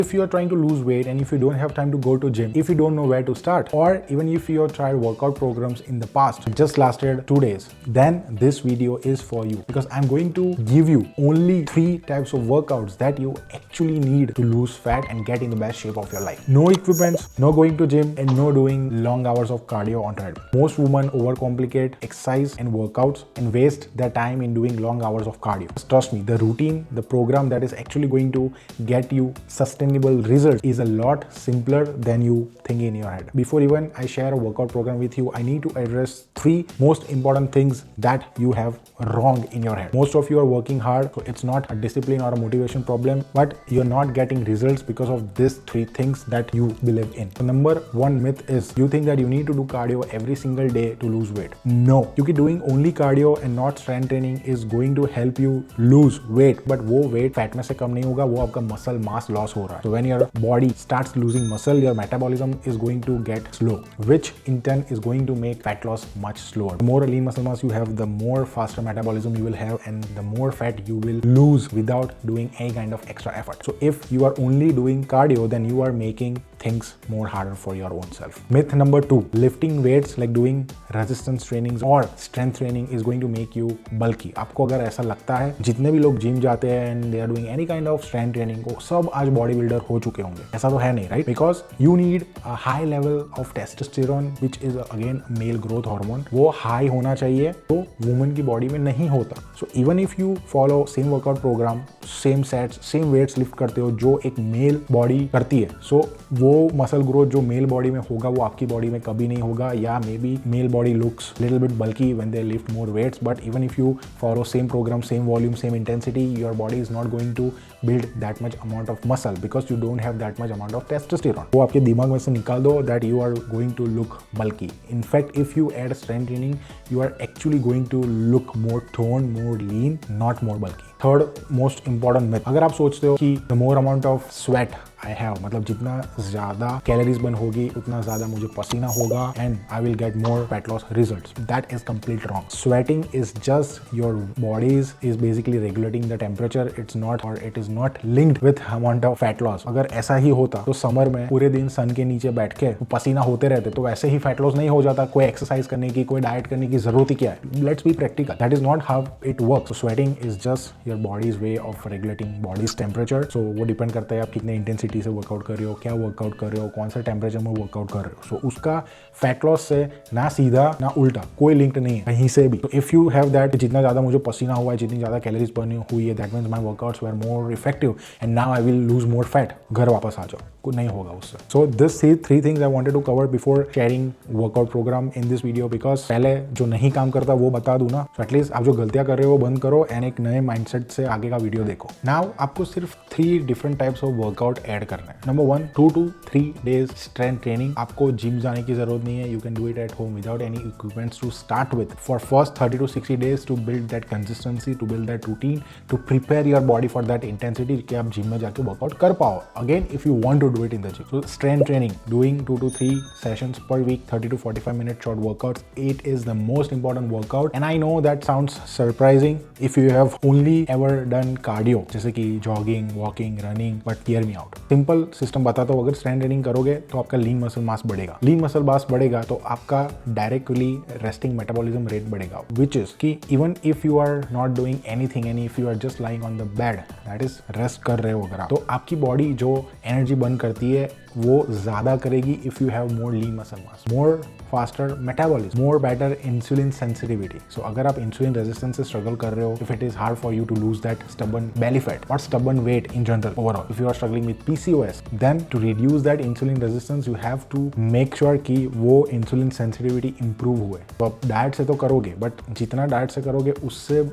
If you are trying to lose weight and if you don't have time to go to gym, if you don't know where to start, or even if you have tried workout programs in the past, it just lasted 2 days, then this video is for you, because I'm going to give you only 3 types of workouts that you actually need to lose fat and get in the best shape of your life. No equipments, no going to gym, and no doing long hours of cardio on treadmill. Most women overcomplicate exercise and workouts and waste their time in doing long hours of cardio. Just trust me, the routine, the program that is actually going to get you sustainable results is a lot simpler than you think in your head. Before even I share a workout program with you, I need to address 3 most important things that you have wrong in your head. Most of you are working hard, so it's not a discipline or a motivation problem, but you're not getting results because of these 3 things that you believe in. So number 1 myth is you think that you need to do cardio every single day to lose weight. No, क्योंकि doing only cardio and not strength training is going to help you lose weight, but वो weight fat में से कम नहीं होगा, वो आपका muscle mass loss हो रहा है. So when your body starts losing muscle, your metabolism is going to get slow, which in turn is going to make fat loss much slower. The more lean muscle mass you have, the more faster metabolism you will have, and the more fat you will lose without doing any kind of extra effort. So if you are only doing cardio, then you are making things more harder for your own self. Myth number 2, lifting weights like doing resistance trainings or strength training is going to make you bulky. आपको अगर ऐसा लगता है, जितने भी लोग gym जाते हैं and they are doing any kind of strength training, वो सब आज बॉडी बिल्डर हो चुके होंगे. ऐसा तो है नहीं, right? Because you need a high level of testosterone, which is again male growth hormone. वो हाई होना चाहिए, तो वुमन की बॉडी में नहीं होता. So even if you follow same workout program, same sets, same weights lift करते हो जो एक मेल बॉडी करती है, so वो मसल ग्रोथ जो मेल बॉडी में होगा वो आपकी बॉडी में कभी नहीं होगा. या maybe male body looks little bit bulky when they lift more weights, but even if you follow same programme, same volume, same intensity, your body is not going to build that much amount of muscle because you don't have that much amount of testosterone. वो आपके दिमाग में से निकाल दो that you are going to look bulky. In fact, if you add strength training, you are actually going to look more toned, more lean, not more bulky. Third most important myth, अगर आप सोचते हो कि the more amount of sweat I have, मतलब जितना ज़्यादा calories burn होगी उतना ज़्यादा मुझे पसीना होगा and I will get more fat loss results. That is complete wrong. Sweating is just your bodies is basically regulating the temperature. It's not, or it is not linked with amount of fat loss. अगर ऐसा ही होता तो summer में पूरे दिन सन के नीचे बैठ के पसीना होते रहते तो वैसे ही फैट लॉस नहीं हो जाता. कोई एक्सरसाइज करने की, कोई डाइट करने की जरूरत ही क्या है? Let's be practical. That is not how it works. So sweating is just your body's way of regulating body's temperature. So वो डिपेंड करता है आप कितने इंटेंसिटी से वर्कआउट कर रहे हो, क्या वर्कआउट कर रहे हो, कौन सा टेम्परेचर में वर्कआउट कर रहे हो. सो उसका फैट लॉस से ना सीधा ना उल्टा कोई लिंक नहीं है कहीं से भी. तो इफ यू हैव दैट, जितना ज्यादा मुझे पसीना हुआ है, जितनी ज्यादा कैलोरीज बर्न हुई है, that means my workouts were more effective and now I will lose more fat. घर वापस आ जाओ, कुछ नहीं होगा उससे. So this 3 things I wanted to cover before sharing workout programme in this video, because पहले जो नहीं काम करता वो बता दूं ना. सो एटलीस्ट आप जो गलतियां कर रहे हो वो बंद करो एंड एक नए माइंडसेट से आगे का वीडियो देखो. नाउ आपको सिर्फ 3 different types of workout add करना है. Number 1, 2 to 3 days strength training. आपको जिम जाने की जरूरत नहीं है. You can do it at home without any equipments to start with for first 30 to 60 days to build that consistency, to build that routine, to prepare your body for that intensity कि आप gym में जाके workout कर पाओ. Again if you want to do it in the gym. So strength training, doing 2 to 3 sessions per week, 30 to 45 minute short workouts. It is the most important workout, and I know that sounds surprising if you have only ever done cardio, जैसे कि jogging, walking, running, but hear me out. Simple system बताता हूँ. अगर strength training करोगे तो आपका lean muscle mass बढ़ेगा. Lean muscle mass बढ़ेगा तो आपका directly resting metabolism rate बढ़ेगा, which is कि even if you are not doing anything and if you are just lying on the bed, that is rest कर रहे हो अगर आप, तो आपकी बॉडी जो एनर्जी बर्न करती है वो ज़्यादा करेगी if you have more lean muscle mass, more faster metabolism, more better insulin sensitivity. So अगर आप इंसुलिन रेजिस्टेंस से स्ट्रगल कर रहे हो, if it is hard for you to lose that stubborn belly fat और stubborn weight in general overall, if you are struggling with PCOS, then to reduce that insulin resistance you have to make sure कि वो insulin sensitivity improve हुए. तो आप diet से तो करोगे, but जितना डाइट से करोगे उससे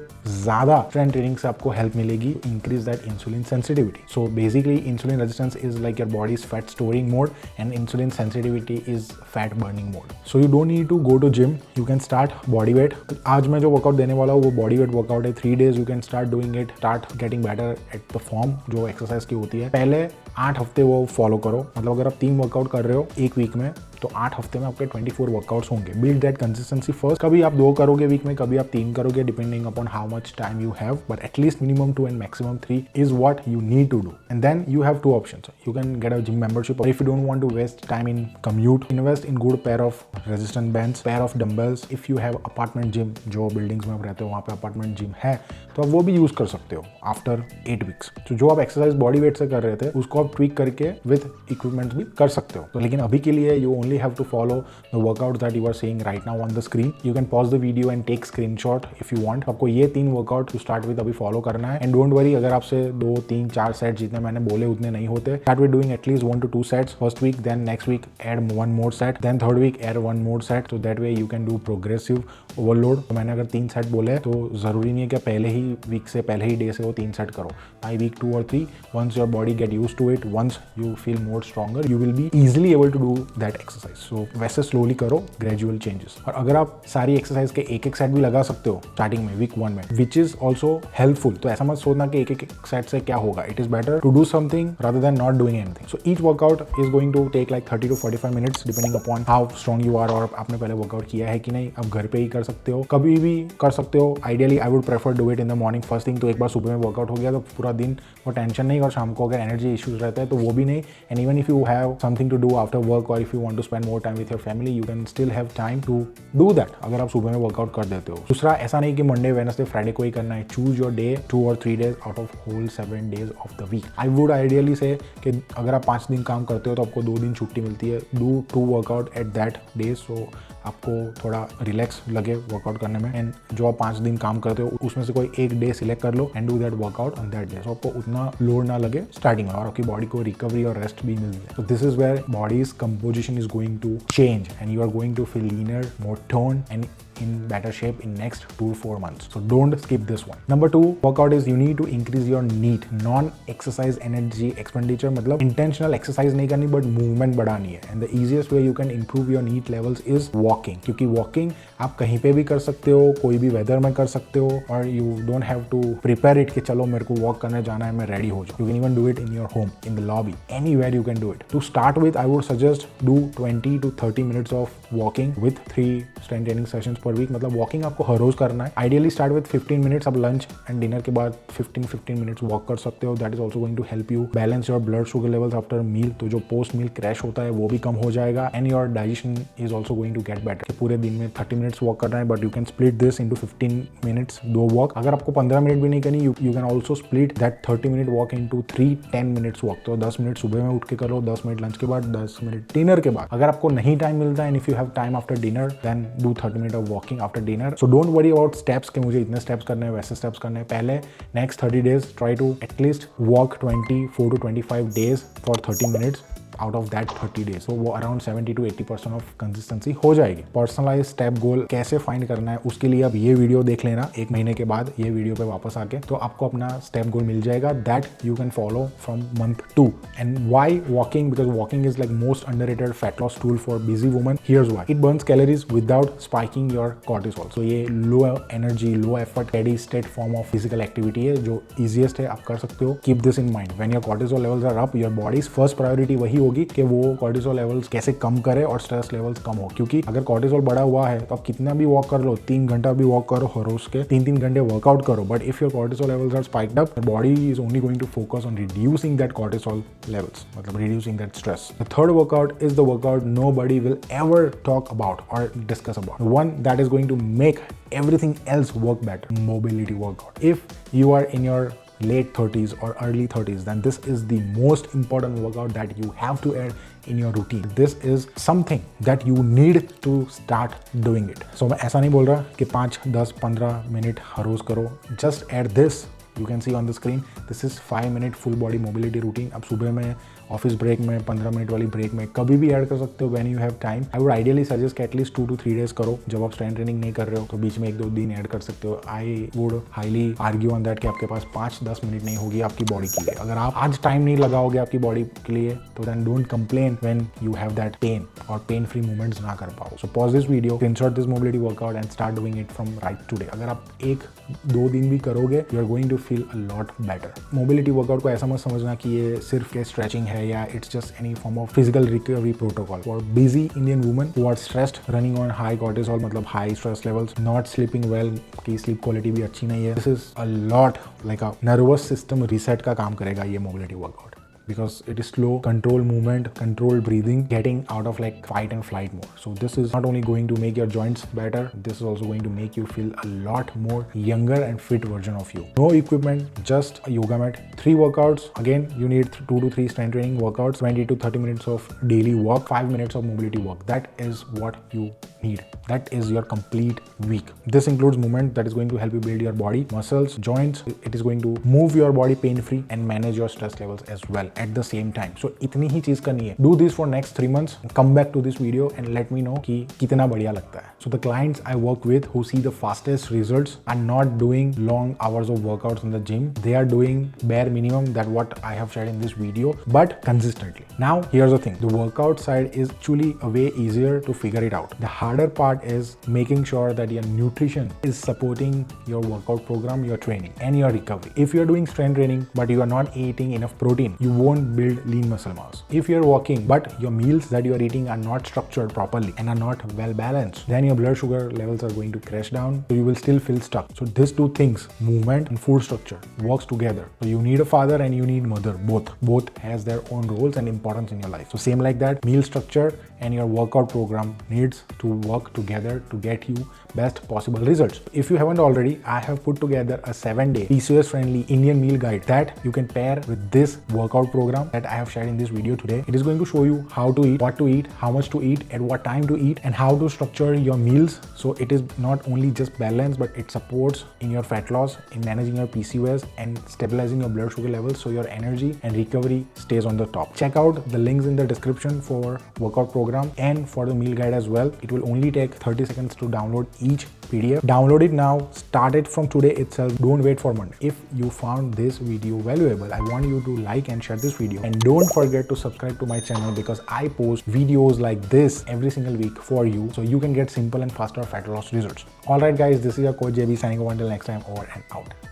ज़्यादा स्ट्रेंथ ट्रेनिंग से आपको हेल्प मिलेगी increase that insulin sensitivity. So basically insulin resistance is like your bodies fat storing mode and insulin sensitivity is fat burning mode. So you don't need to go to gym. You can start body weight. आज मैं जो workout देने वाला हूँ वो body weight workout है. 3 days you can start doing it. Start getting better at the form जो exercise की होती है. पहले 8 हफ्ते वो फॉलो करो. मतलब अगर आप 3 वर्कआउट कर रहे हो एक वीक में तो 8 हफ्ते में आपके 24 वर्कआउट्स होंगे। Build that consistency first. कभी आप 2 करोगे वीक में, कभी आप 3 करोगे, depending upon how much time you have, but at least minimum 2 and maximum 3 is what you need to do. And then you have 2 options. You can get a gym membership, or if you don't want to waste time in commute, invest in good pair of resistance bands, pair of dumbbells. If you have apartment gym, जो buildings में आप रहते हो वहाँ पे apartment gym है, तो आप वो भी यूज कर सकते हो आफ्टर 8 वीक्स। तो जो आप एक्सरसाइज बॉडी वेट से कर रहे थे उसको आप ट्वीक करके विद इक्विपमेंट्स भी कर सकते हो। तो लेकिन अभी के लिए you only have to follow the workout that you are seeing right now on the screen. You can pause the video and take screenshot if you want. आपको ये 3 वर्कआउट टू स्टार्ट विद अभी फॉलो करना है। And don't worry अगर आपसे 2, 3, 4 set जितने मैंने बोले उतने नहीं होते। Start with doing at least 1 to 2 sets first week, then next week add 1 more set, then third week add 1 more set, so that way you can do progressive overload। तो मैंने अगर 3 सेट बोले तो जरूरी नहीं है कि पहले ही वीक से पहले ही डे से वो 3 सेट करो। By week 2 or 3 once your body get used to it, once you feel more stronger, you will be easily able to do that exercise। so वैसे स्लोली करो, gradual changes। और अगर आप सारी एक्सरसाइज के एक सेट भी लगा सकते हो स्टार्टिंग में वीक 1 में, which is also helpful। तो ऐसा मत सोचना कि एक सेट से क्या होगा। it is better to do something rather than not doing anything। so each workout is going to take like 30 to 45 minutes depending upon how strong you are, और आपने पहले वर्कआउट किया है कि नहीं। आप घर पे ही कर सकते हो, कभी भी कर सकते हो। Ideally I would prefer do it in the morning first thing. तो एक बार सुबह में वर्कआउट हो गया तो पूरा दिन वो टेंशन नहीं, और शाम को अगर एनर्जी इश्यूज रहता है तो वो भी नहीं। And even if you have something to do after work, और if you want to spend more time with your family, you can still have time to do that अगर आप सुबह में वर्कआउट कर देते हो। दूसरा, ऐसा नहीं कि मंडे, वेडनेसडे, फ्राइडे को ही करना है। Choose your day 2 or 3 days out of whole 7 days of the week. I would ideally say कि अगर आप 5 दिन काम करते हो तो आपको 2 दिन छुट्टी मिलती है। Do 2 workout at that day, so आपको थोड़ा रिलैक्स लगे वर्कआउट करने में। एंड जो आप 5 दिन काम करते हो उसमें से कोई एक डे सिलेक्ट कर लो and do that workout on that day, so आपको उतना लोड ना लगे स्टार्टिंग में, और आपकी बॉडी को रिकवरी और रेस्ट भी मिल जाए। तो this is where body's composition is going to change and you are going to feel leaner, more tone and in better shape in next 2 to 4 months। so don't skip this one। number 2 workout is you need to increase your NEAT, non exercise energy expenditure। मतलब intentional exercise नहीं करनी but movement बढ़ानी है। and the easiest way you can improve your NEAT levels is walking, क्योंकि walking आप कहीं पे भी कर सकते हो, कोई भी वेदर में कर सकते हो, और you don't have to prepare it कि चलो मेरे को walk करने जाना है, मैं ready हो जाऊँ। you can even do it in your home, in the lobby, anywhere you can do it। to start with I would suggest do 20 to 30 minutes of walking with 3 strength training sessions per week। मतलब walking आपको हर रोज करना है। Ideally start with 15 minutes. अब lunch and dinner के बाद 15 minutes walk कर सकते हो। That is also going to help you balance your blood sugar levels after meal. तो जो पोस्ट मील क्रैश होता है वो भी कम हो जाएगा, and your digestion is also going to get better. पूरे दिन में 30 मिनट्स वॉक करना है, but you can split this into 15 minutes 2 walk. अगर आपको 15 मिनट भी नहीं करनी, you can also split that 30 minute walk into 3 10 minutes walk. तो 10 मिनट सुबह में उठ के करो, 10 मिनट लंच के बाद, 10 मिनट डिनर के बाद। अगर आपको नहीं टाइम मिलता है, and if you have time after dinner, then do 30 minute of walking after dinner. So don't worry about steps कि मुझे इतने स्टेप्स करने हैं, वैसे स्टेप्स करने हैं। पहले next 30 days try to at least walk 24 to 25 days for 30 minutes out of that 30 days। तो वो अराउंड 70 to 80% ऑफ कंसिस्टेंसी हो जाएगी। पर्सनलाइज स्टेप गोल कैसे फाइंड करना है उसके लिए आप ये वीडियो देख लेना 1 महीने के बाद, ये वीडियो पे वापस आके, तो आपको अपना स्टेप गोल मिल जाएगा that you can follow from month 2। And why walking? Because walking is like most underrated fat loss tool for busy woman. Here's why. It burns calories without spiking your cortisol. So ये low energy, low effort, steady state form of physical activity है जो easiest है, आप कर सकते हो। Keep this in mind. When your cortisol levels are up, your body's first priority वही होगी कि वो कॉर्टिसोल लेवल्स कैसे कम करे और स्ट्रेस लेवल्स कम हो। क्योंकि अगर कॉर्टिसोल बढ़ा हुआ है तो आप कितना भी वॉक कर लो, 3 घंटा भी वॉक करो हर रोज के, 3 घंटे वर्कआउट करो, but if your cortisol levels are spiked up, body is only going to focus on reducing that cortisol levels, मतलब reducing that stress. The third workout is the workout nobody will ever talk about or discuss about, the one that is going to make everything else work better, mobility workout. If you are in your late 30s or early 30s, then this is the most important workout that you have to add in your routine. This is something that you need to start doing it. So मैं ऐसा नहीं बोल रहा कि 5, 10, 15 minute हर रोज करो। Just add this. You can see on the screen, this is 5 minute full body mobility routine. अब सुबह में, ऑफिस ब्रेक में, 15 मिनट वाली ब्रेक में कभी भी ऐड कर सकते हो when you have time. I would ideally suggest कि एटलीस्ट 2 to 3 days करो। जब आप स्ट्रेंथ ट्रेनिंग नहीं कर रहे हो तो बीच में 1-2 दिन ऐड कर सकते हो। I would highly argue on that कि आपके पास 5-10 मिनट नहीं होगी आपकी बॉडी के लिए। अगर आप आज टाइम नहीं लगाओगे आपकी बॉडी के लिए तो then don't complain when you have that pain और पेन फ्री मूवमेंट्स ना कर पाओ। So pause this video, insert this mobility workout and start doing it from right today. अगर आप 1-2 दिन भी करोगे, you are going to feel a lot better. Mobility workout को ऐसा मत समझना कि ये सिर्फ stretching है या it's just any form of physical recovery protocol. For busy Indian women who are stressed, running on high cortisol मतलब high stress levels, not sleeping well, की sleep quality भी अच्छी नहीं है. This is a lot like a nervous system reset का काम करेगा ये mobility workout. Because it is slow, controlled movement, controlled breathing, getting out of like fight and flight mode. So this is not only going to make your joints better, this is also going to make you feel a lot more younger and fit version of you. No equipment, just a yoga mat. 3 workouts. Again, you need 2 to 3 strength training workouts, 20 to 30 minutes of daily walk, 5 minutes of mobility work. That is what you need. That is your complete week. This includes movement that is going to help you build your body, muscles, joints. It is going to move your body pain-free and manage your stress levels as well at the same time. So इतनी ही चीज करनी है. Do this for next 3 months. Come back to this video and let me know कि कितना बढ़िया लगता है. So the clients I work with who see the fastest results are not doing long hours of workouts in the gym. They are doing bare minimum that what I have shared in this video, but consistently. Now here's the thing. The workout side is actually a way easier to figure it out. The harder part is making sure that your nutrition is supporting your workout program, your training, and your recovery. If you're doing strength training but you are not eating enough protein, you won't build lean muscle mass. If you're walking but your meals that you are eating are not structured properly and are not well balanced, then your blood sugar levels are going to crash down, so you will still feel stuck. So these two things, movement and food structure, works together. So you need a father and you need mother, both has their own roles and importance in your life. So same like that, meal structure and your workout program needs to work together to get you best possible results. If you haven't already, I have put together a 7-day PCOS friendly Indian meal guide that you can pair with this workout program that I have shared in this video today. It is going to show you how to eat, what to eat, how much to eat, at what time to eat, and how to structure your meals. So it is not only just balanced, but it supports in your fat loss, in managing your PCOS and stabilizing your blood sugar levels so your energy and recovery stays on the top. Check out the links in the description for workout program and for the meal guide as well. It will only take 30 seconds to download each PDF. Download it now, start it from today itself. Don't wait for Monday. If you found this video valuable, I want you to like and share this video, and don't forget to subscribe to my channel because I post videos like this every single week for you so you can get simple and faster fat loss results. Alright guys, this is your coach JB signing off. Until next time, over and out.